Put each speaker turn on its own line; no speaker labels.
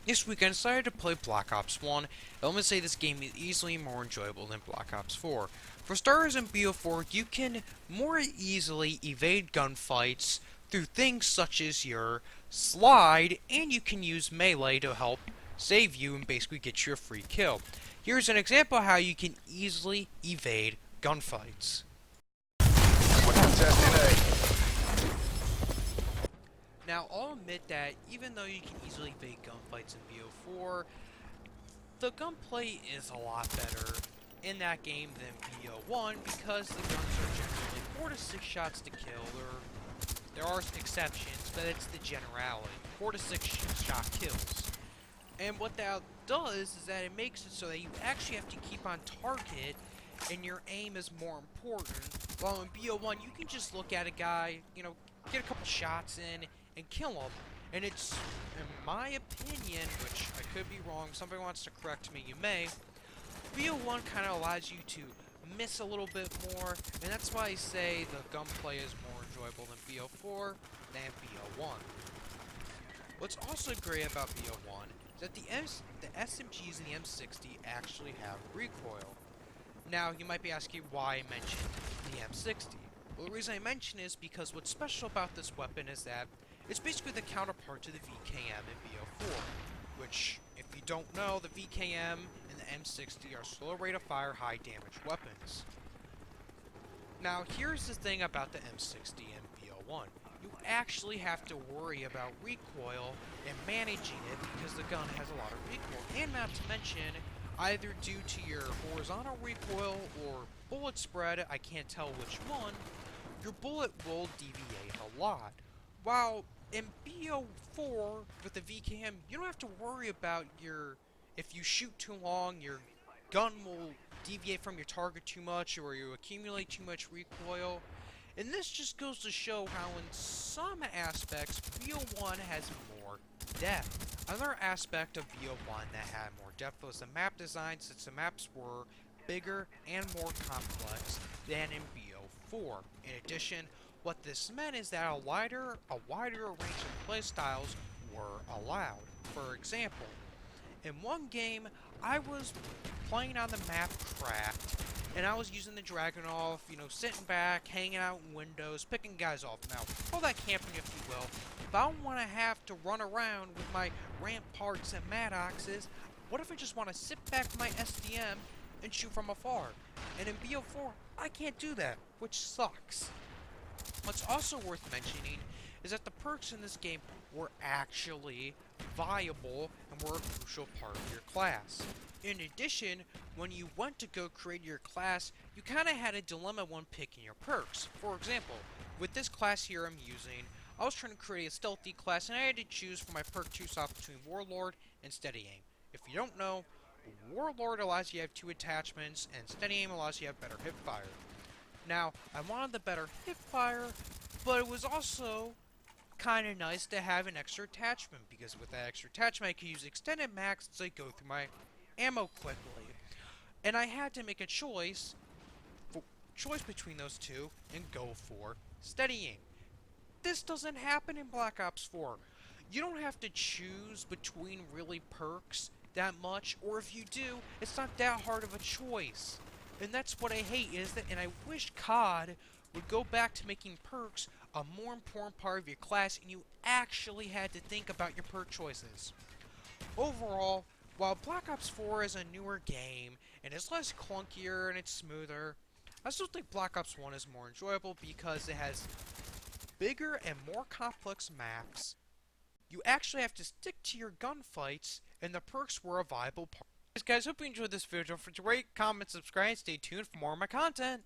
This week I decided to play Black Ops 1, and let me say this game is easily more enjoyable than Black Ops 4. For starters, in BO4, you can more easily evade gunfights through things such as your slide, and you can use melee to help save you and basically get you a free kill. Here's an example of how you can easily evade gunfights.
We're contesting
Now, I'll admit that even though you can easily evade gunfights in BO4, the gunplay is a lot better in that game than BO1 because the guns are generally 4 to 6 shots to kill. There are exceptions, but it's the generality. 4 to 6 shot kills. And what that does is that it makes it so that you actually have to keep on target and your aim is more important. While in BO1 you can just look at a guy, get a couple shots in and kill him. And it's, in my opinion, which I could be wrong, if somebody wants to correct me, you may, BO1 kind of allows you to miss a little bit more, and that's why I say the gunplay is more enjoyable than BO4 than BO1. What's also great about BO1 is that the SMGs and the M60 actually have recoil. Now, you might be asking why I mentioned the M60. Well, the reason I mention is because what's special about this weapon is that it's basically the counterpart to the VKM in BO4, which, if you don't know, the VKM and the M60 are slow rate of fire, high damage weapons. Now, here's the thing about the M60 and BO1. You actually have to worry about recoil and managing it because the gun has a lot of recoil. And not to mention, either due to your horizontal recoil or bullet spread, I can't tell which one, your bullet will deviate a lot. While in BO4 with the VKM, you don't have to worry about if you shoot too long, your gun will deviate from your target too much or you accumulate too much recoil. And this just goes to show how in some aspects BO1 has more depth. Another aspect of BO1 that had more depth was the map design, since the maps were bigger and more complex than in BO4. In addition, what this meant is that a wider range of playstyles were allowed. For example, in one game, I was playing on the map Craft, and I was using the Dragunov, sitting back, hanging out in windows, picking guys off. Now, all that camping, if you will. If I don't want to have to run around with my Ramparts and Maddoxes, what if I just want to sit back with my SDM and shoot from afar? And in BO4, I can't do that, which sucks. What's also worth mentioning is that the perks in this game were actually viable and were a crucial part of your class. In addition, when you went to go create your class, you kind of had a dilemma when picking your perks. For example, with this class here I'm using, I was trying to create a stealthy class and I had to choose for my perk 2 slot between Warlord and Steady Aim. If you don't know, Warlord allows you to have 2 attachments and Steady Aim allows you to have better hip fire. Now, I wanted the better hip fire, but it was also kind of nice to have an extra attachment, because with that extra attachment I could use extended max to go through my ammo quickly. And I had to make a choice between those two and go for Steady Aim. This doesn't happen in Black Ops 4. You don't have to choose between really perks that much, or if you do, it's not that hard of a choice. And that's what I hate is that, and I wish COD would go back to making perks a more important part of your class and you actually had to think about your perk choices. Overall, while Black Ops 4 is a newer game and is less clunkier and it's smoother, I still think Black Ops 1 is more enjoyable because it has bigger and more complex maps. You actually have to stick to your gunfights, and the perks were a viable part. Guys, hope you enjoyed this video. Don't forget to rate, comment, subscribe, and stay tuned for more of my content.